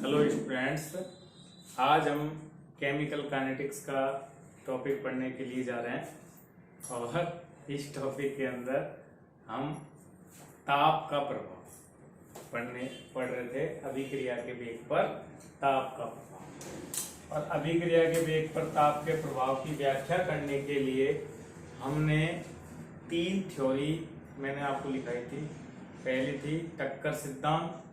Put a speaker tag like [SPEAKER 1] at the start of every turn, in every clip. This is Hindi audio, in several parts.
[SPEAKER 1] हेलो स्टूडेंट्स, आज हम केमिकल काइनेटिक्स का टॉपिक पढ़ने के लिए जा रहे हैं और इस टॉपिक के अंदर हम ताप का प्रभाव पढ़ रहे थे। अभिक्रिया के वेग पर ताप का प्रभाव, और अभिक्रिया के वेग पर ताप के प्रभाव की व्याख्या करने के लिए हमने 3 थ्योरी मैंने आपको लिखाई थी। पहली थी टक्कर सिद्धांत,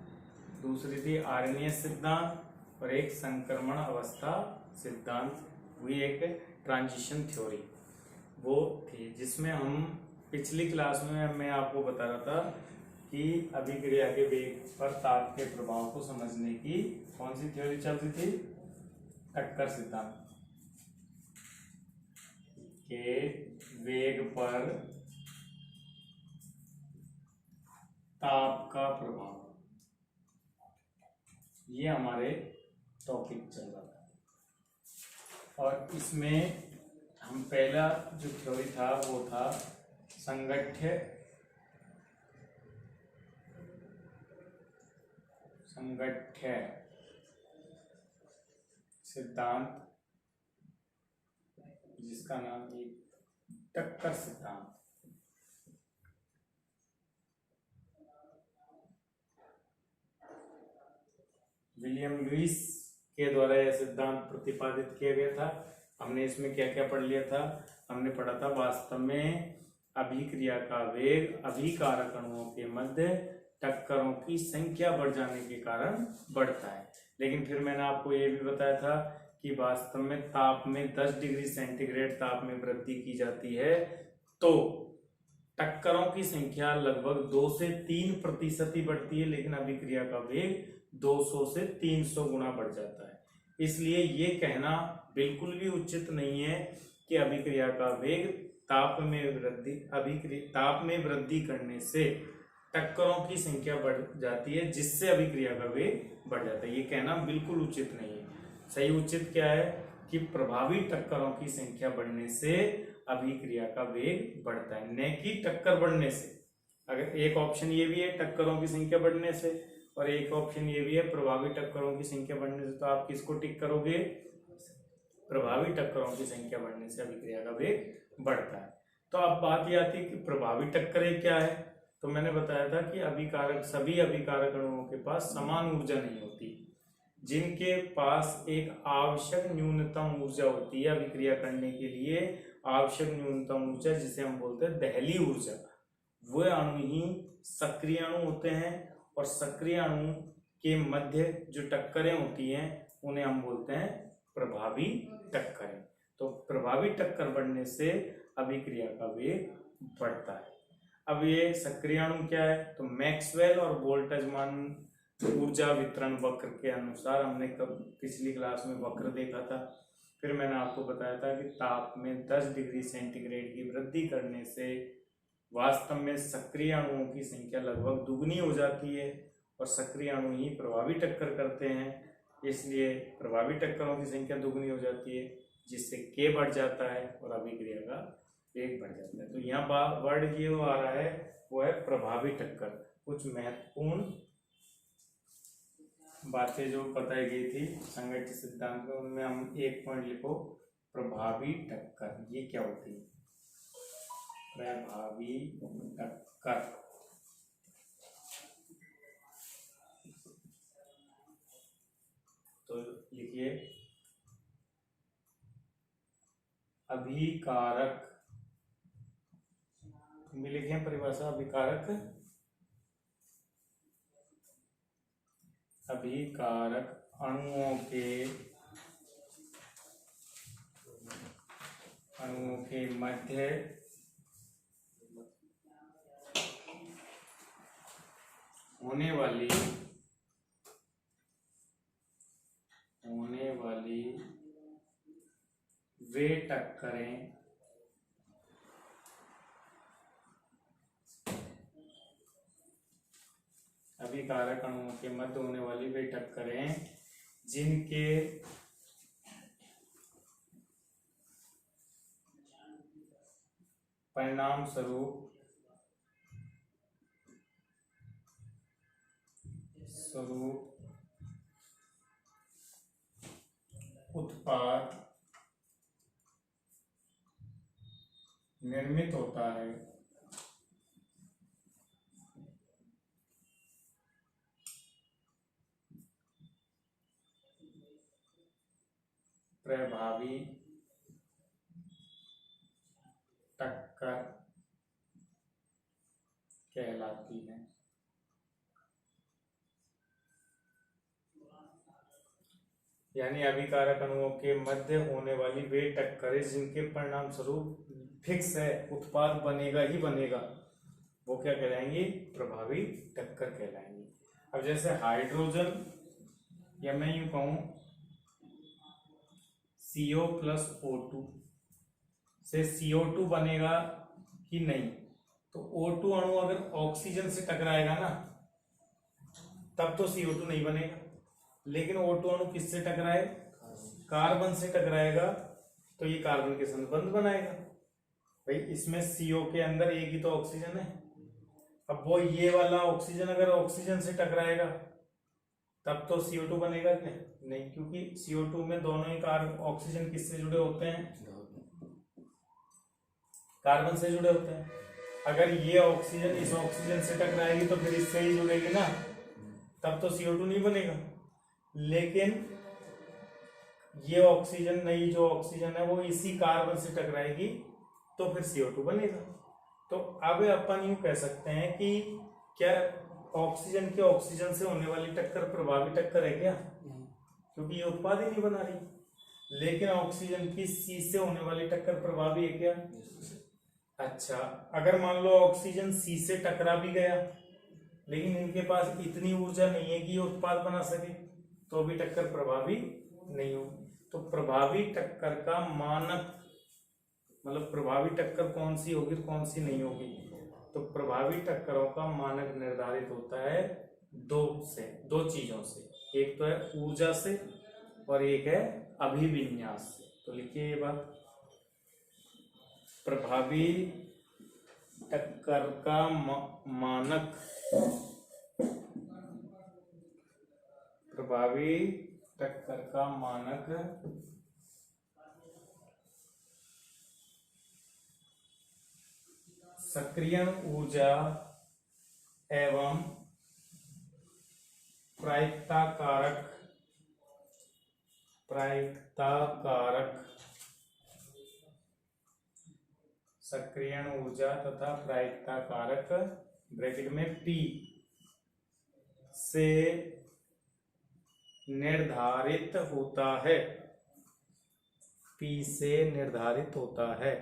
[SPEAKER 1] दूसरी थी आर्यनीय सिद्धांत और एक संक्रमण अवस्था सिद्धांत हुई एक ट्रांजिशन थ्योरी वो थी, जिसमें हम पिछली क्लास में मैं आपको बता रहा था कि अभिक्रिया के वेग पर ताप के प्रभाव को समझने की कौन सी थ्योरी चल रही थी, टक्कर सिद्धांत के वेग पर ताप का प्रभाव, ये हमारे टॉपिक चल रहा था। और इसमें हम पहला जो थ्योरी था वो था संगठ्य सिद्धांत, जिसका नाम है टक्कर सिद्धांत। विलियम लुईस के द्वारा यह सिद्धांत प्रतिपादित किया गया था। हमने इसमें क्या क्या पढ़ लिया था? हमने पढ़ा था वास्तव में अभिक्रिया का वेग अभिकारक अणुओं के मध्य टक्करों की संख्या बढ़ जाने के कारण बढ़ता है। लेकिन फिर मैंने आपको ये भी बताया था कि वास्तव में ताप में 10 डिग्री सेंटीग्रेड ताप में वृद्धि की जाती है तो टक्करों की संख्या लगभग 2 से 3% ही बढ़ती है, लेकिन अभिक्रिया का वेग 200 से 300 गुना बढ़ जाता है। इसलिए ये कहना बिल्कुल भी उचित नहीं है कि अभिक्रिया का वेग ताप में वृद्धि करने से टक्करों की संख्या बढ़ जाती है, जिससे अभिक्रिया का वेग बढ़ जाता है। ये कहना बिल्कुल उचित नहीं है। सही उचित क्या है कि प्रभावी टक्करों की संख्या बढ़ने से अभिक्रिया का वेग बढ़ता है, न कि टक्कर बढ़ने से। अगर एक ऑप्शन ये भी है टक्करों की संख्या बढ़ने से, और एक ऑप्शन ये भी है प्रभावी टक्करों की संख्या बढ़ने से, तो आप किसको टिक करोगे? प्रभावी टक्करों की संख्या बढ़ने से अभिक्रिया का वेग बढ़ता है। तो अब बात यह आती है कि प्रभावी टक्करें क्या है। तो मैंने बताया था कि सभी अभिकारक अणुओं के पास समान ऊर्जा नहीं होती। जिनके पास एक आवश्यक न्यूनतम ऊर्जा होती है अभिक्रिया करने के लिए, आवश्यक न्यूनतम ऊर्जा जिसे हम बोलते हैं दहली ऊर्जा, वह अणु ही सक्रिय अणु होते हैं। और सक्रिय अणु के मध्य जो टक्करें होती हैं उन्हें हम बोलते हैं प्रभावी टक्करें। तो प्रभावी टक्कर बढ़ने से अभिक्रिया का वेग बढ़ता है। अब ये सक्रिय अणु क्या है? तो मैक्सवेल और बोल्ट्जमान ऊर्जा वितरण वक्र के अनुसार हमने पिछली क्लास में वक्र देखा था। फिर मैंने आपको बताया था कि ताप में 10 डिग्री सेंटीग्रेड की वृद्धि करने से वास्तव में सक्रिय अणुओं की संख्या लगभग दुगनी हो जाती है, और सक्रिय अणु ही प्रभावी टक्कर करते हैं। इसलिए प्रभावी टक्करों की संख्या दुगनी हो जाती है, जिससे K बढ़ जाता है और अभिक्रिया का वेग बढ़ जाता है। तो यहाँ वर्ड जो आ रहा है वो है प्रभावी टक्कर। कुछ महत्वपूर्ण बातें जो बताई गई थी संगठित सिद्धांत में, उनमें हम एक पॉइंट लिखो, प्रभावी टक्कर। ये क्या होती है? प्रभावी टक्कर तो लिखिए अभिकारक में लिखें परिभाषा, अभिकारक अणुओं के मध्य होने वाली वे टक्करें अभिकारक अणुओं के मध्य होने वाली वे टक्करें जिनके परिणाम स्वरूप उत्पाद निर्मित होता है, प्रभावी टक्कर कहलाती है। यानी अभिकारक अणुओं के मध्य होने वाली वे टक्करें जिनके परिणाम स्वरूप फिक्स है उत्पाद बनेगा ही बनेगा, वो क्या कहलाएंगी? प्रभावी टक्कर कहलाएंगी। अब जैसे हाइड्रोजन, या मैं यूं कहूं CO प्लस O2 से CO2 बनेगा कि नहीं, तो O2 अणु अगर ऑक्सीजन से टकराएगा ना तब तो CO2 नहीं बनेगा, लेकिन O2 अणु किससे टकराए? कार्बन से टकराएगा, तो ये कार्बन के संबंध बनाएगा। भाई इसमें CO के अंदर एक ही तो ऑक्सीजन है, अब वो ये वाला ऑक्सीजन अगर ऑक्सीजन से टकराएगा तब तो CO2 बनेगा क्या? नहीं, क्योंकि CO2 में दोनों ही ऑक्सीजन किससे जुड़े होते हैं? कार्बन से जुड़े होते हैं। अगर ये ऑक्सीजन इस ऑक्सीजन से टकराएगी तो फिर इससे ही जुड़ेगी ना, तब तो CO2 नहीं बनेगा। लेकिन ये ऑक्सीजन, नई जो ऑक्सीजन है वो इसी कार्बन से टकराएगी तो फिर CO2 बनेगा। तो अब अपन यूं कह सकते हैं कि क्या ऑक्सीजन के ऑक्सीजन से होने वाली टक्कर प्रभावी टक्कर है क्या? क्योंकि ये उत्पाद ही नहीं बना रही। लेकिन ऑक्सीजन की C से होने वाली टक्कर प्रभावी है क्या? अच्छा, अगर मान लो ऑक्सीजन C से टकरा भी गया लेकिन इनके पास इतनी ऊर्जा नहीं है कि ये उत्पाद बना सके, तो भी टक्कर प्रभावी नहीं होगी। तो प्रभावी टक्कर का मानक, मतलब प्रभावी टक्कर कौन सी होगी कौन सी नहीं होगी, तो प्रभावी टक्करों का मानक निर्धारित होता है दो चीजों से, एक तो है ऊर्जा से और एक है अभिविन्यास से। तो लिखिए ये बात, प्रभावी टक्कर का मानक, प्रभावी टक्कर का मानक सक्रियण ऊर्जा एवं प्रायिकता कारक सक्रियण ऊर्जा तथा प्रायिकता कारक ब्रैकेट में P से निर्धारित होता है, P से निर्धारित होता है।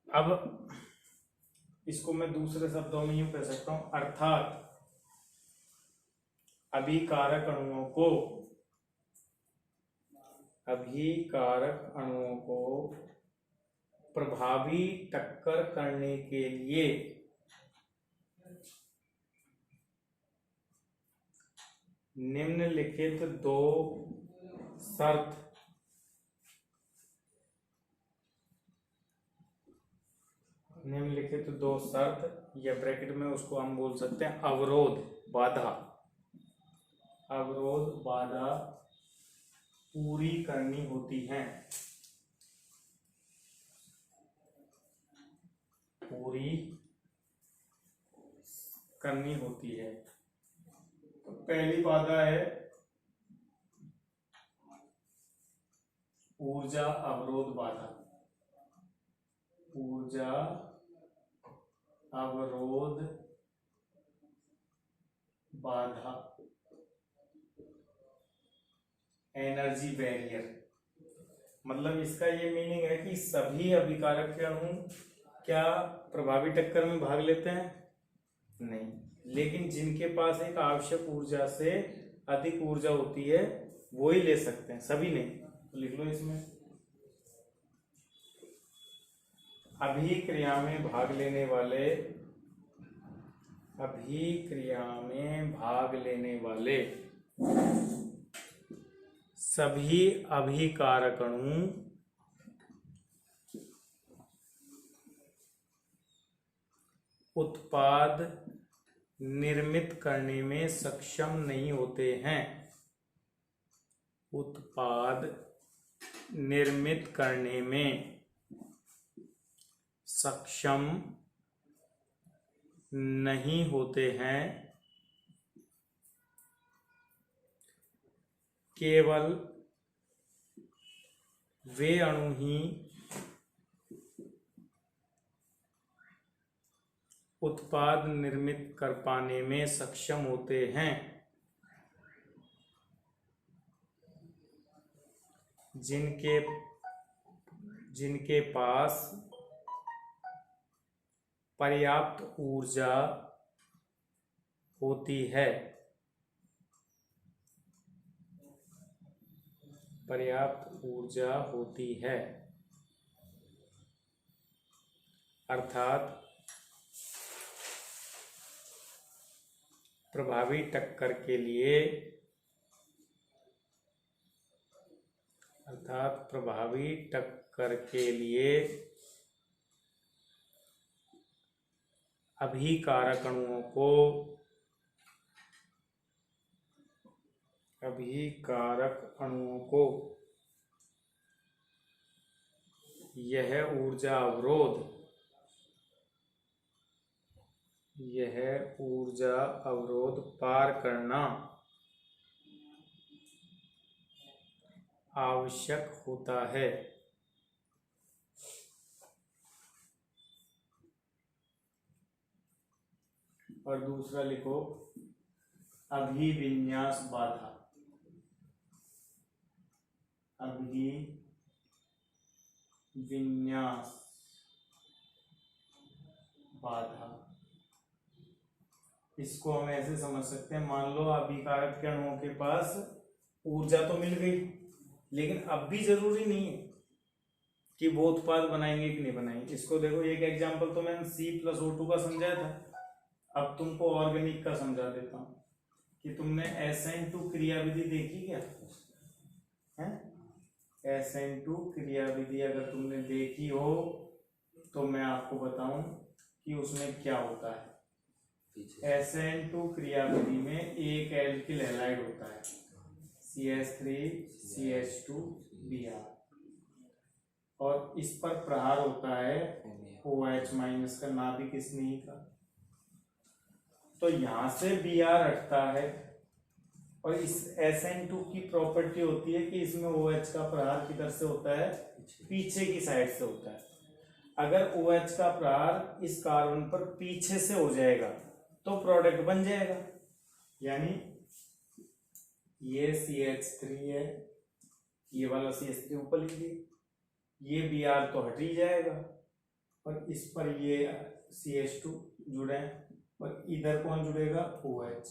[SPEAKER 1] अब इसको मैं दूसरे शब्दों में यूं कह सकता हूं, अर्थात अभिकारक अणुओं को प्रभावी टक्कर करने के लिए निम्नलिखित दो शर्त या ब्रैकेट में उसको हम बोल सकते हैं अवरोध बाधा पूरी करनी होती है, तो पहली बाधा है ऊर्जा अवरोध बाधा, एनर्जी बैरियर। मतलब इसका ये मीनिंग है कि सभी अभिकारक के अणु क्या प्रभावी टक्कर में भाग लेते हैं? नहीं, लेकिन जिनके पास एक आवश्यक ऊर्जा से अधिक ऊर्जा होती है वो ही ले सकते हैं, सभी नहीं। तो लिख लो इसमें, अभिक्रिया में भाग लेने वाले सभी अभिकारक अणु उत्पाद निर्मित करने में सक्षम नहीं होते हैं। उत्पाद निर्मित करने में सक्षम नहीं होते हैं, केवल वे अणु ही उत्पाद निर्मित कर पाने में सक्षम होते हैं जिनके पास पर्याप्त ऊर्जा होती है। पर्याप्त ऊर्जा होती है अर्थात प्रभावी टक्कर के लिए अभिकारक अणुओं को यह ऊर्जा अवरोध पार करना आवश्यक होता है। और दूसरा लिखो अभिविन्यास बाधा। अभिविन्यास बाधा, इसको हम ऐसे समझ सकते हैं, मान लो अभिकारक के अणुओं के पास ऊर्जा तो मिल गई, लेकिन अब भी जरूरी नहीं है कि वो उत्पाद बनाएंगे कि नहीं बनाएंगे। इसको देखो, एक एग्जांपल तो मैंने C+O2 का समझाया था, अब तुमको ऑर्गेनिक का समझा देता हूं कि तुमने SN2 क्रियाविधि देखी क्या है? SN2 क्रियाविधि अगर तुमने देखी हो तो मैं आपको बताऊं कि उसमें क्या होता है। SN2 क्रियाविधि में एक एल्किल हैलाइड होता है CH3CH2Br, और इस पर प्रहार होता है OH- का, नाभिक स्नेही का। तो यहां से Br हटता है, और इस SN2 की प्रॉपर्टी होती है कि इसमें OH का प्रहार किधर से होता है? पीछे की साइड से होता है। अगर OH का प्रहार इस कार्बन पर पीछे से हो जाएगा तो प्रोडक्ट बन जाएगा, यानी ये CH3 है, ये वाला CH3 ऊपर लिख दिए, ये Br तो हट ही जाएगा, और इस पर ये CH2 जुड़े हैं, और इधर कौन जुड़ेगा? OH।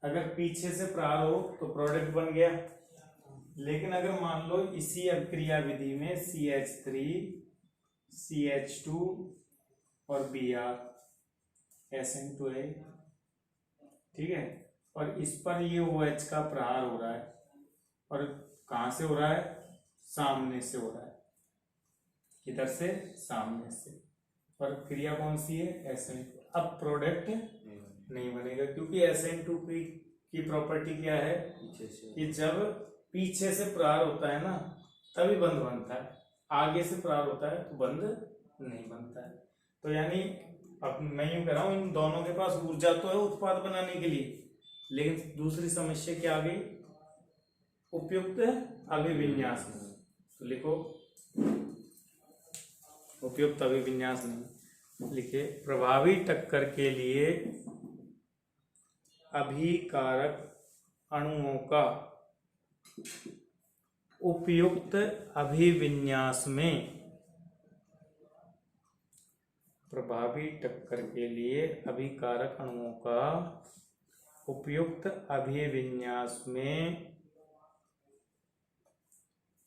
[SPEAKER 1] अगर पीछे से प्रहार हो तो प्रोडक्ट बन गया। लेकिन अगर मान लो इसी क्रियाविधि में CH3 CH2 और Br SN2 है, ठीक है, और इस पर ये OH का प्रहार हो रहा है, और कहां से हो रहा है? सामने से हो रहा है। किधर से? सामने से। और क्रिया कौन सी है? SN2। अब प्रोडक्ट नहीं बनेगा, क्योंकि SN2 की प्रॉपर्टी क्या है कि जब पीछे से प्रहार होता है ना तभी बंध बनता है, आगे से प्रहार होता है तो बंध नहीं बनता है। तो यानी अब मैं यूं कह रहा हूं, इन दोनों के पास ऊर्जा तो है उत्पाद बनाने के लिए, लेकिन दूसरी समस्या क्या आ गई? उपयुक्त अभिविन्यास नहीं। तो लिखो उपयुक्त अभिविन्यास नहीं, लिखे प्रभावी टक्कर के लिए अभिकारक अणुओं का उपयुक्त अभिविन्यास में, प्रभावी टक्कर के लिए अभिकारक अणुओं का उपयुक्त अभिविन्यास में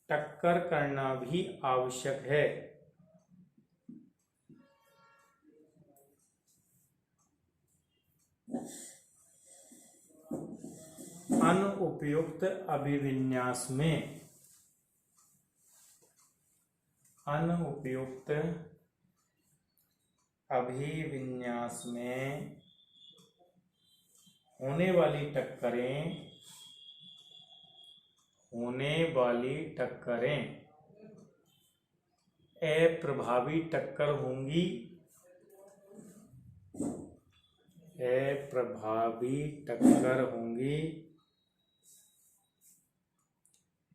[SPEAKER 1] टक्कर करना भी आवश्यक है। अनुपयुक्त अभिविन्यास में होने वाली टक्करें होने वाली टक्करें अप्रभावी टक्कर होंगी, अप्रभावी टक्कर होंगी,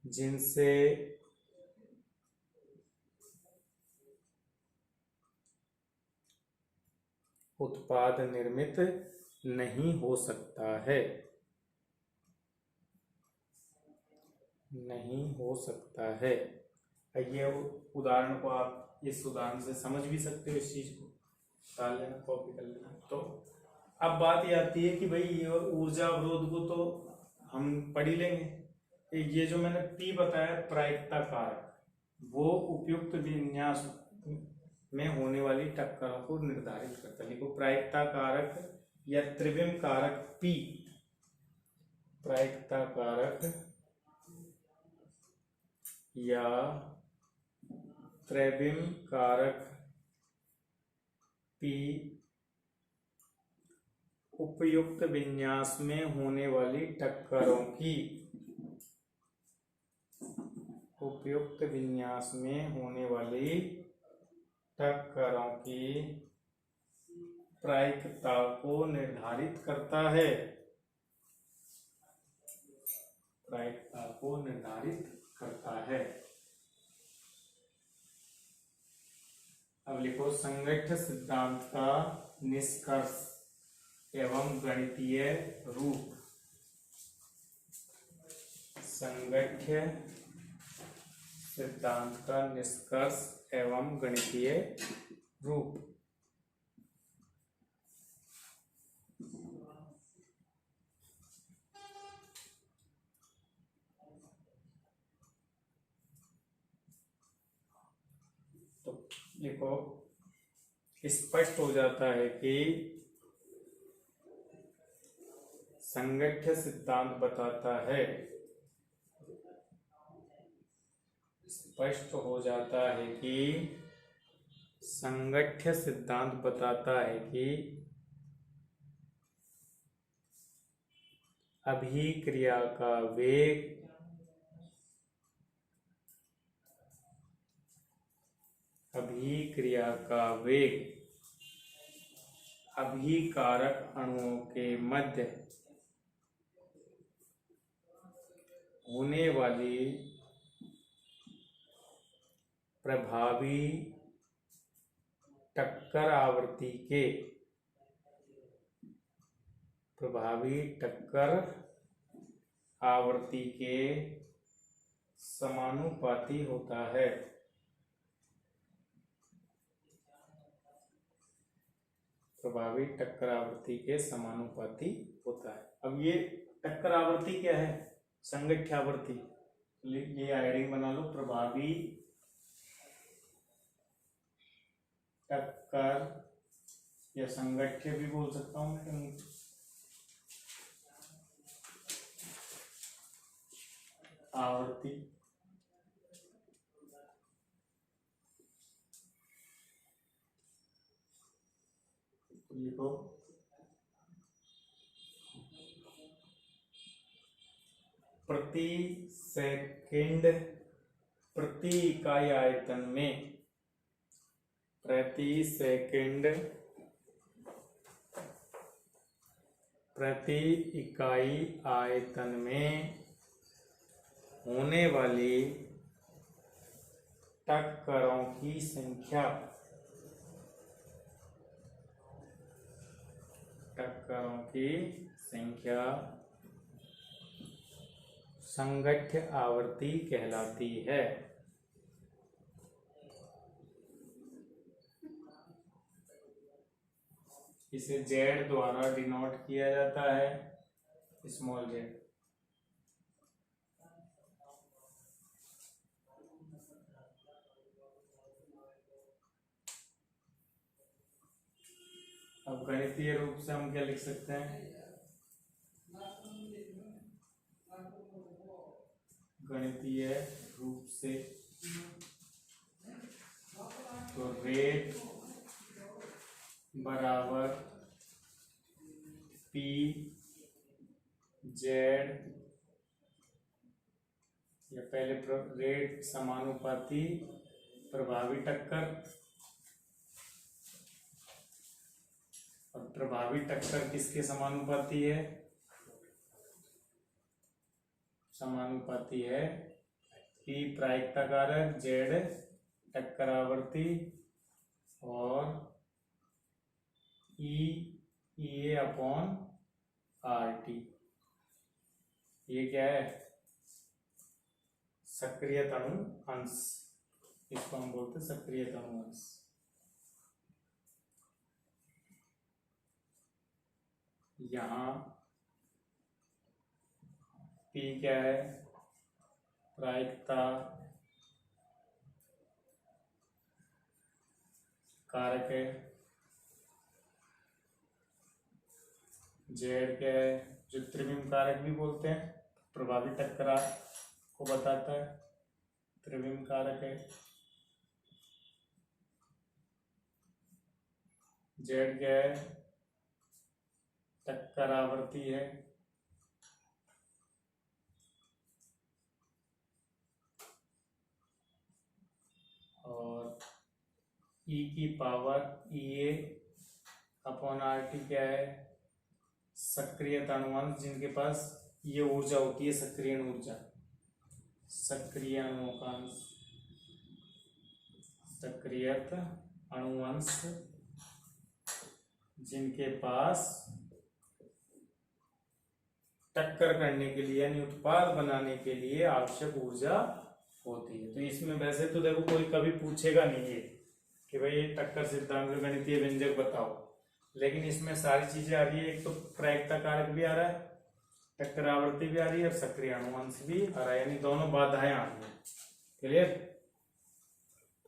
[SPEAKER 1] जिनसे उत्पाद निर्मित नहीं हो सकता है, नहीं हो सकता है। ये उदाहरण को आप इस उदाहरण से समझ भी सकते हो, इस चीज को डाल लेना, कॉपी कर लेना। तो अब बात ये आती है कि भाई ये ऊर्जा अवरोध को तो हम पढ़ ही लेंगे। ये जो मैंने P बताया प्रायिकता कारक, वो उपयुक्त विन्यास में होने वाली टक्करों को निर्धारित करता है। लिखो प्रायिकता कारक या त्रिविम कारक P, प्रायिकता कारक या त्रिविम कारक P उपयुक्त विन्यास में होने वाली टक्करों की, उपयुक्त विन्यास में होने वाली टक्करों की प्रायिकता को निर्धारित करता है, प्रायिकता को निर्धारित करता है। अब लिखो संगठ्य सिद्धांत का निष्कर्ष एवं गणितीय रूप। संगठ्य सिद्धांत का निष्कर्ष एवं गणितीय रूप। तो देखो स्पष्ट हो जाता है कि संगठ्य सिद्धांत बताता है, स्पष्ट हो जाता है कि संगठ्य सिद्धांत बताता है कि अभिक्रिया का वेग अभिक्रिया का वेग अभिकारक अणुओं के मध्य होने वाली प्रभावी टक्कर आवृत्ति के समानुपाती होता है। प्रभावी टक्कर आवृत्ति के समानुपाती होता है। अब ये टक्कर आवृत्ति क्या है? संगठ्य आवृत्ति। ये हेडिंग बना लो, प्रभावी टक्कर या संगठ्य भी बोल सकता हूँ मैं, आवृत्ति। लिखो प्रति सेकंड प्रति इकाई आयतन में, प्रति सेकंड प्रति इकाई आयतन में होने वाली टक्करों की संख्या, टक्करों की संख्या संगठ्य आवृत्ति कहलाती है। इसे Z द्वारा डिनोट किया जाता है, स्मॉल z। अब गणितीय रूप से हम क्या लिख सकते हैं? गणितीय रूप से तो रेट बराबर P Z ये पहले रेट समानुपाती प्रभावी टक्कर, और प्रभावी टक्कर किसके समानुपाती है? समानुपाती है P प्रायिकता कारक, Z टक्कर आवृत्ति और EA अपॉन RT। ये क्या है? सक्रिय अणु अंश, इसको हम बोलते हैं सक्रिय अणु अंश। यहाँ P क्या है? प्रायिकता कारक है। Z क्या है? जो त्रिविम कारक भी बोलते हैं, प्रभावी टक्कर को बताता है, त्रिविम कारक है। Z क्या है? टक्कर आवृत्ति है। और E की पावर EA अपॉन RT क्या है? सक्रिय अणुअंश, जिनके पास ये ऊर्जा होती है, सक्रिय ऊर्जा, सक्रिय अणुओं का अंश, सक्रियत अणुअंश, जिनके पास टक्कर करने के लिए यानी उत्पाद बनाने के लिए आवश्यक ऊर्जा होती है। तो इसमें वैसे तो देखो कोई कभी पूछेगा नहीं है कि भाई ये टक्कर सिद्धांत में गणितीय व्यंजक बताओ, लेकिन इसमें सारी चीजें आ रही है। एक तो प्रायिकता कारक भी आ रहा है, टक्कर आवृत्ति भी आ रही है, और सक्रिय अणुअंश भी आ रहा है, यानी दोनों बाधाएं आ रही है। क्लियर?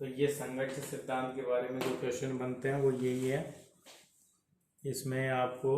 [SPEAKER 1] तो ये संघट्ट सिद्धांत के बारे में जो क्वेश्चन बनते हैं वो यही है। इसमें आपको